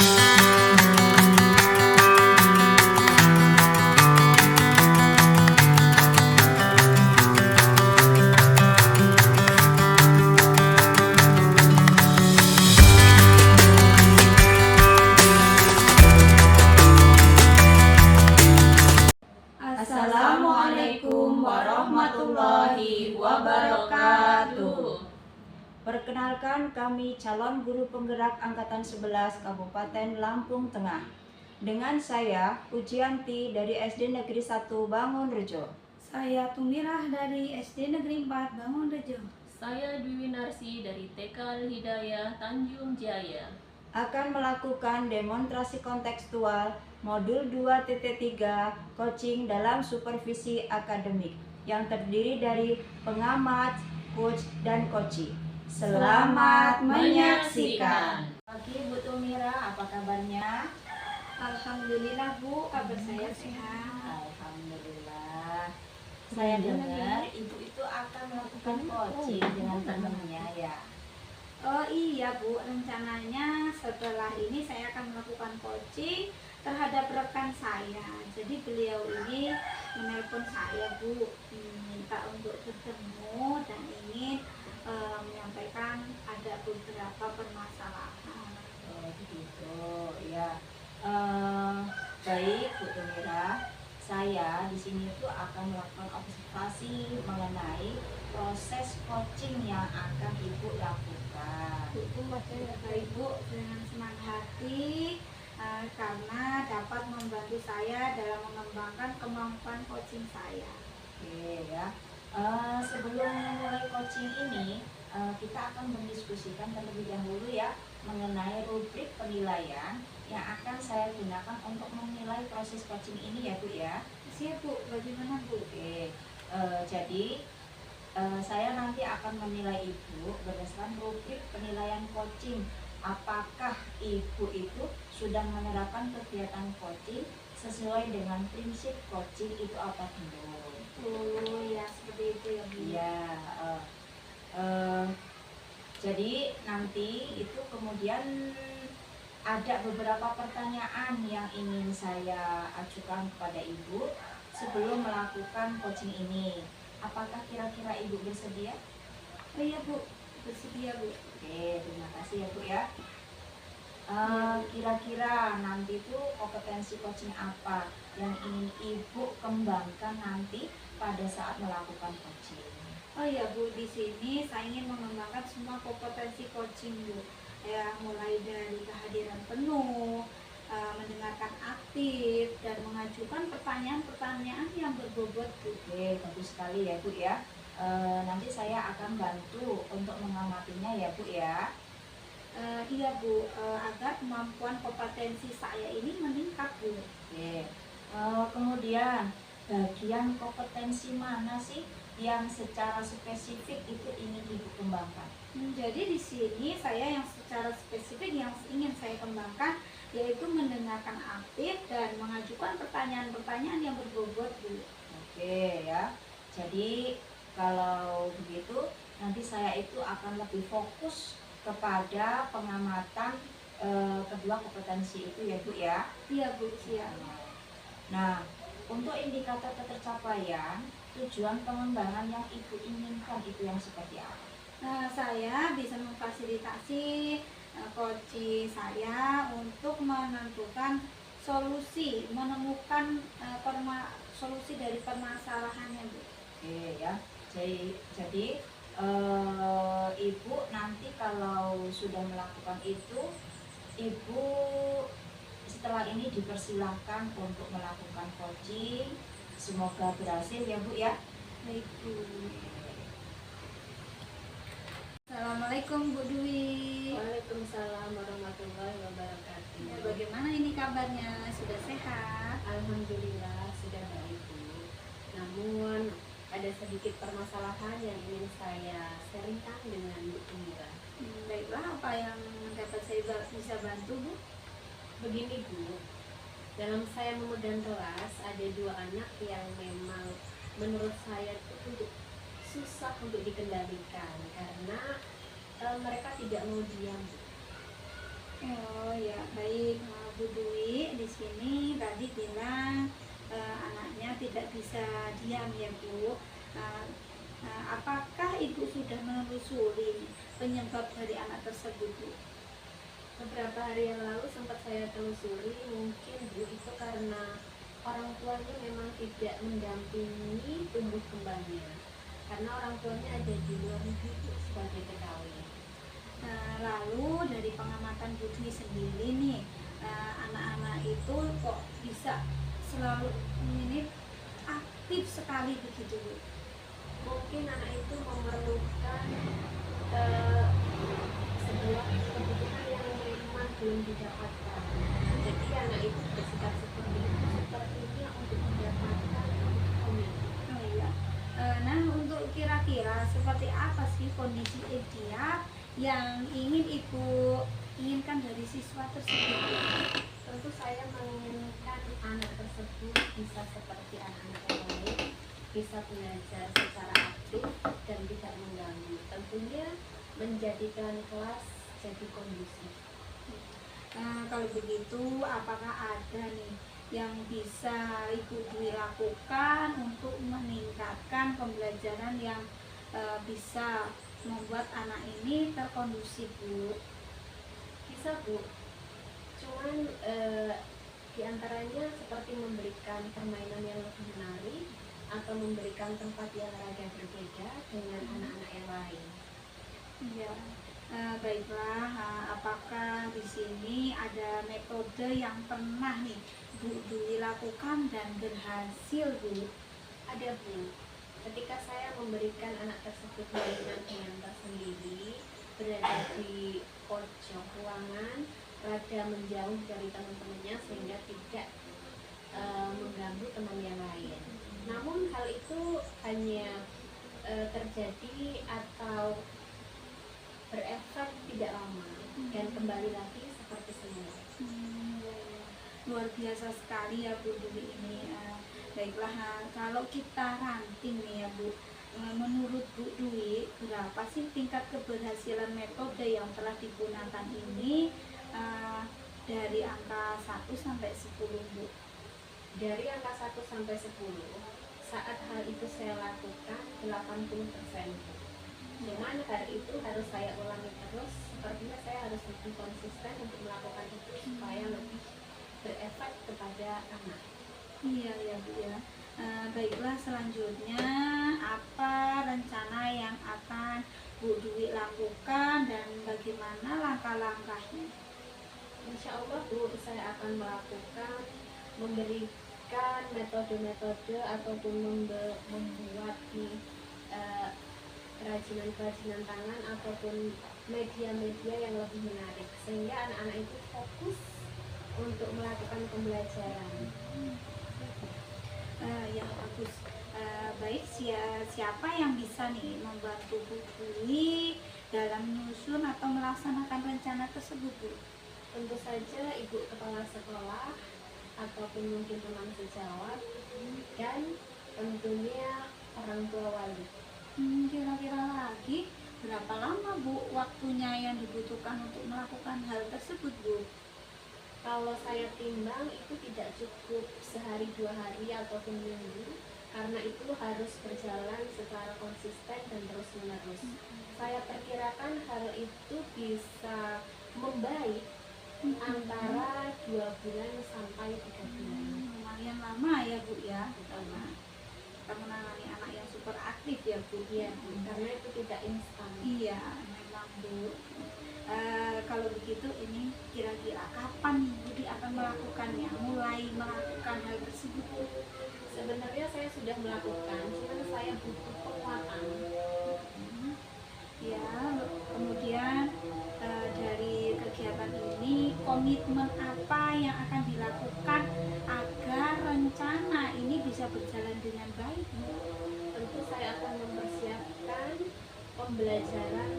Assalamualaikum warahmatullahi wabarakatuh. Perkenalkan, kami calon guru penggerak Angkatan 11 Kabupaten Lampung Tengah. Dengan saya, Pujianti dari SD Negeri 1 Bangunrejo. Saya Tumirah dari SD Negeri 4 Bangunrejo. Saya Dwi Winarsi dari TK Al-Hidayah Tanjung Jaya. Akan melakukan demonstrasi kontekstual modul 2.3 coaching dalam supervisi akademik yang terdiri dari pengamat, coach, dan coachee. Selamat menyaksikan. Pagi Bu Tumira, apa kabarnya? Alhamdulillah Bu, kabar saya sehat. Alhamdulillah. Saya dengar Ibu itu akan melakukan coaching dengan temannya ya. Oh iya Bu, rencananya setelah ini saya akan melakukan coaching terhadap rekan saya. Jadi beliau ini menelpon saya Bu, minta untuk bertemu dan ingin menyampaikan ada beberapa permasalahan. Oh begitu ya. Baik Bu Tumira, saya di sini itu akan melakukan observasi mengenai proses coaching yang akan Ibu lakukan. Ibu dengan senang hati karena dapat membantu saya dalam mengembangkan kemampuan coaching saya. Oke ya. Sebelum memulai coaching ini, kita akan mendiskusikan terlebih dahulu ya mengenai rubrik penilaian yang akan saya gunakan untuk menilai proses coaching ini ya Bu ya. Siap Bu, bagaimana Bu? Oke, jadi saya nanti akan menilai Ibu berdasarkan rubrik penilaian coaching. Apakah Ibu itu sudah menerapkan kegiatan coaching sesuai dengan prinsip coaching itu apa belum? Oh ya, seperti itu ya Bu. Iya. Jadi nanti itu kemudian ada beberapa pertanyaan yang ingin saya ajukan kepada Ibu sebelum melakukan coaching ini. Apakah kira-kira Ibu bersedia? Oh iya Bu, bersedia Bu. Oke, terima kasih ya Bu ya. Kira-kira nanti itu kompetensi coaching apa yang ingin Ibu kembangkan nanti pada saat melakukan coaching? Oh iya Bu, di sini saya ingin mengembangkan semua kompetensi coaching Bu. Ya, mulai dari kehadiran penuh, mendengarkan aktif, dan mengajukan pertanyaan-pertanyaan yang berbobot Bu. Oke, bagus sekali ya Bu ya. Nanti saya akan bantu untuk mengamatinya ya Bu ya. Iya Bu, agar kemampuan kompetensi saya ini meningkat Bu. Oke. Kemudian bagian kompetensi mana sih yang secara spesifik itu ingin Ibu kembangkan? Jadi di sini saya yang secara spesifik yang ingin saya kembangkan yaitu mendengarkan aktif dan mengajukan pertanyaan-pertanyaan yang berbobot Bu. Oke ya. Jadi kalau begitu nanti saya itu akan lebih fokus kepada pengamatan kedua kompetensi itu ya Bu ya. Iya Bu, siap. Nah, untuk indikator ketercapaian tujuan pengembangan yang Ibu inginkan itu yang seperti apa? Nah, saya bisa memfasilitasi coaching saya untuk menentukan solusi, menemukan solusi dari permasalahannya Bu. Oke ya. Jadi Ibu nanti kalau sudah melakukan itu, Ibu setelah ini dipersilahkan untuk melakukan coaching. Semoga berhasil ya Bu ya. Baik Bu. Assalamualaikum Bu Dwi. Waalaikumsalam warahmatullahi wabarakatuh. Ya, bagaimana ini kabarnya? Sudah sehat? Alhamdulillah sudah baik Bu. Namun ada sedikit permasalahan yang ingin saya sharingkan dengan Bu Tumira. Baiklah, apa yang dapat saya bisa bantu Bu? Begini Bu, dalam saya memegang kelas ada dua anak yang memang menurut saya itu susah untuk dikendalikan karena mereka tidak mau diam. Oh ya, baik. sini tadi bilang anaknya tidak bisa diam ya Bu. Apakah Ibu sudah menelusuri penyebab dari anak tersebut Bu? Beberapa hari yang lalu sempat saya telusuri, mungkin Bu itu karena orang tuanya memang tidak mendampingi tumbuh kembangnya, karena orang tuanya ada di luar negeri Bu, sebagai TKW. Lalu dari pengamatan Bu Dwi sendiri nih, anak-anak itu kok bisa selalu ini aktif sekali begitu Bu? Mungkin anak itu memerlukan sebuah kebutuhan yang memang belum didapatkan. Jadi anak itu bersikap seperti itu sepertinya untuk mendapatkan kebutuhannya. Oh iya. Nah, untuk kira-kira seperti apa sih kondisi ideal yang ingin Ibu inginkan dari siswa tersebut? Tentu saya menginginkan anak tersebut bisa seperti anak-anak yang lain, bisa belajar secara aktif dan tidak mengganggu. Tentunya menjadikan kelas jadi kondusif. Kalau begitu, apakah ada nih yang bisa Ibu Dwi lakukan untuk meningkatkan pembelajaran yang bisa membuat anak ini terkondusif Bu? Bisa Bu, cuman diantaranya seperti memberikan permainan yang lebih menarik atau memberikan tempat yang agak berbeda dengan anak-anak yang lain. Iya. Baiklah, apakah di sini ada metode yang pernah nih Bu Dwi lakukan dan berhasil Bu? Ada Bu, ketika saya memberikan anak tersebut mainan dengan tersendiri, berada di pojok ruangan, rada menjauh dari teman-temannya sehingga tidak mengganggu teman yang lain. Namun hal itu hanya terjadi atau berefek tidak lama dan kembali lagi seperti semula. Ya, ya. Luar biasa sekali ya Bu Dwi ini. Baiklah, kalau kita ranting nih ya Bu, menurut Bu Dwi berapa sih tingkat keberhasilan metode yang telah digunakan ini dari angka 1 sampai 10 Bu? Dari angka 1 sampai 10, saat hal itu saya lakukan 80%. Cuman hari itu harus saya ulangi terus, sepertinya saya harus lebih konsisten untuk melakukan itu supaya lebih berefek kepada anak. Iya ya Bu ya. Baiklah, selanjutnya apa rencana yang akan Bu Dwi lakukan dan bagaimana langkah-langkahnya? Insya Allah Bu, saya akan melakukan memberikan metode-metode ataupun membuat kerajinan-kerajinan tangan ataupun media-media yang lebih menarik sehingga anak-anak itu fokus untuk melakukan pembelajaran. Ya bagus. Baik, siapa yang bisa nih membantu Bu Dwi dalam menyusun atau melaksanakan rencana tersebut Bu? Tentu saja ibu kepala sekolah ataupun mungkin teman sejawat dan tentunya orang tua wali. Kira-kira lagi berapa lama Bu waktunya yang dibutuhkan untuk melakukan hal tersebut Bu? Kalau saya timbang itu tidak cukup sehari 2 hari ataupun minggu, karena itu harus berjalan secara konsisten dan terus menerus. Saya perkirakan hal itu bisa membaik antara 2 bulan sampai 3 bulan. Lumayan lama ya Bu ya, karena kita menangani anak yang super aktif ya Bu. Iya, karena itu tidak instan. Iya, memang Bu. Kalau begitu ini kira-kira kapan Bu Dwi akan melakukannya? Mulai melakukan hal tersebut Bu? Sebenarnya saya sudah melakukan, cuma saya butuh penguatan. Ya, kemudian dari kegiatan ini komitmen apa yang akan dilakukan agar rencana ini bisa berjalan dengan baik Bu? Tentu saya akan mempersiapkan pembelajaran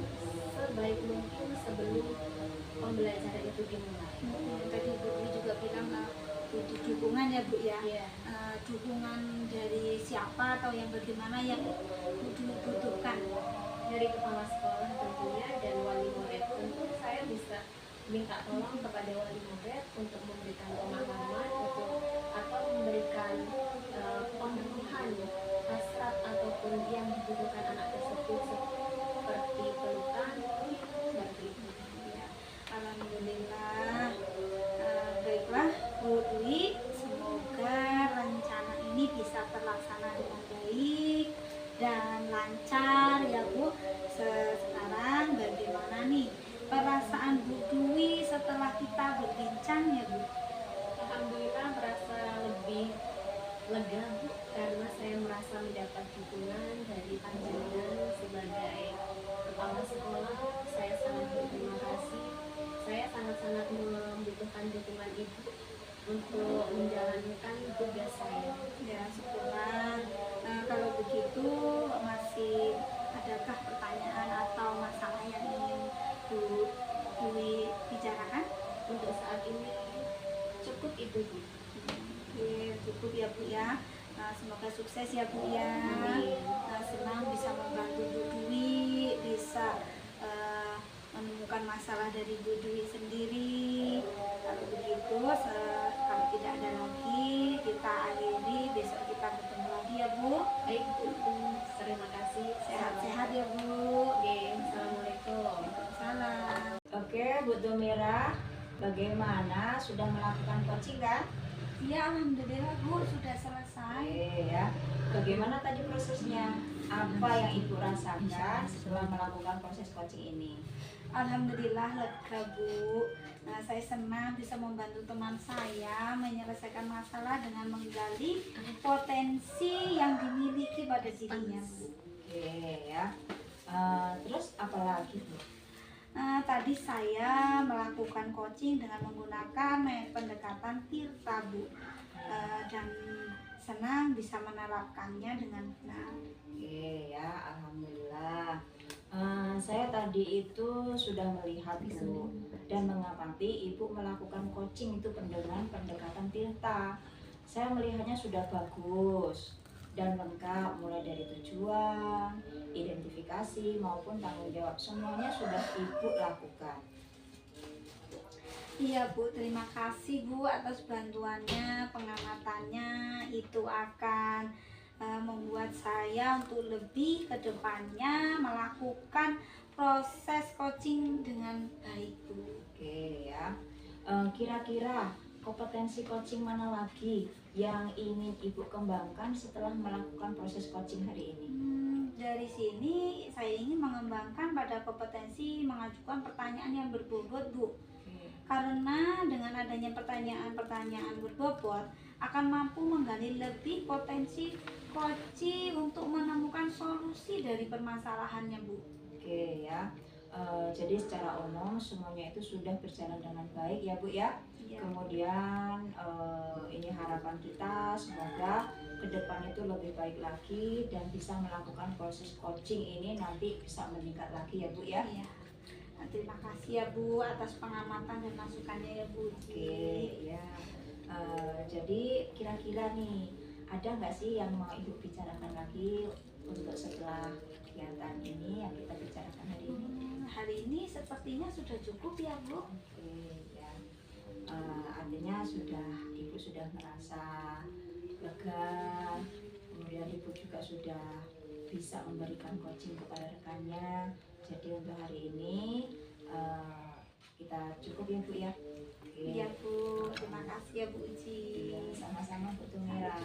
sebaik mungkin sebelum pembelajaran itu dimulai. Tadi Bu Dwi juga bilang butuh dukungan ya Bu ya. Iya. Dukungan dari siapa atau yang bagaimana yang Bu Dwi butuhkan? Dari kepala sekolah tentunya dan wali murid. Tentu saya bisa minta tolong kepada wali murid untuk memberikan pemahaman yang dibutuhkan anak tersebut seperti pelukan, seperti itu. Ya, alhamdulillah. Baiklah Bu Dwi, semoga rencana ini bisa terlaksana dengan baik dan lancar ya Bu. Sekarang bagaimana nih perasaan Bu Dwi setelah kita berbincang ya Bu? Alhamdulillah merasa lebih lega Bu, karena saya merasa mendapat dukungan dari panjenengan sebagai kepala sekolah. Saya sangat berterima kasih. Saya sangat-sangat membutuhkan dukungan Ibu untuk menjalankan tugas saya. Ya, syukurlah. Kalau begitu masih adakah pertanyaan atau masalah yang ingin Bu Dwi bicarakan? Untuk saat ini cukup itu Bu. Oke, cukup ya Bu ya. Semoga sukses ya Bu ya. Amin. Senang bisa membantu Bu Dwi, bisa menemukan masalah dari Bu Dwi sendiri. Kalau begitu, kalau tidak ada lagi, kita akhiri. Besok kita bertemu lagi ya Bu. Baik Bu, terima kasih. Sehat-sehat ya Bu. Oke, assalamualaikum. Salam. Oke, Bu Tumira, bagaimana? Sudah melakukan coaching kan? Ya, alhamdulillah Bu sudah selesai. Oke ya. Bagaimana tadi prosesnya? Apa yang Ibu rasakan setelah melakukan proses coaching ini? Alhamdulillah lega Bu. Saya senang bisa membantu teman saya menyelesaikan masalah dengan menggali potensi yang dimiliki pada dirinya Bu. Oke ya. Terus apa lagi Bu? Tadi saya melakukan coaching dengan menggunakan pendekatan Tirta Bu. Dan senang bisa menerapkannya dengan benar. Oke ya, alhamdulillah. Saya tadi itu sudah melihat Bu dan mengamati Ibu melakukan coaching itu dengan pendekatan Tirta. Saya melihatnya sudah bagus dan lengkap, mulai dari tujuan, identifikasi maupun tanggung jawab, semuanya sudah Ibu lakukan. Iya Bu, terima kasih Bu atas bantuannya, pengamatannya. Itu akan membuat saya untuk lebih ke depannya melakukan proses coaching dengan baik Bu. Oke ya. Kira-kira kompetensi coaching mana lagi yang ingin Ibu kembangkan setelah melakukan proses coaching hari ini? Dari sini saya ingin mengembangkan pada kompetensi mengajukan pertanyaan yang berbobot Bu. Karena dengan adanya pertanyaan-pertanyaan berbobot akan mampu menggali lebih potensi coaching untuk menemukan solusi dari permasalahannya Bu. Oke ya. Jadi secara umum semuanya itu sudah berjalan dengan baik ya Bu ya. Ya. Kemudian ini harapan kita semoga ke depan itu lebih baik lagi dan bisa melakukan proses coaching ini nanti bisa meningkat lagi ya Bu ya. Iya. Terima kasih ya Bu atas pengamatan dan masukannya ya Bu. Oke ya. Jadi kira-kira nih ada nggak sih yang mau Ibu bicarakan lagi untuk setelah kegiatan ini yang kita bicarakan hari ini? Hari ini sepertinya sudah cukup ya Bu. Oke ya. Artinya Ibu sudah merasa lega, kemudian Ibu juga sudah bisa memberikan coaching kepada rekannya. Jadi untuk hari ini kita cukup ya Bu ya. Oke. Iya Bu, terima kasih ya Bu Uci. Iya, sama-sama Bu Tumira.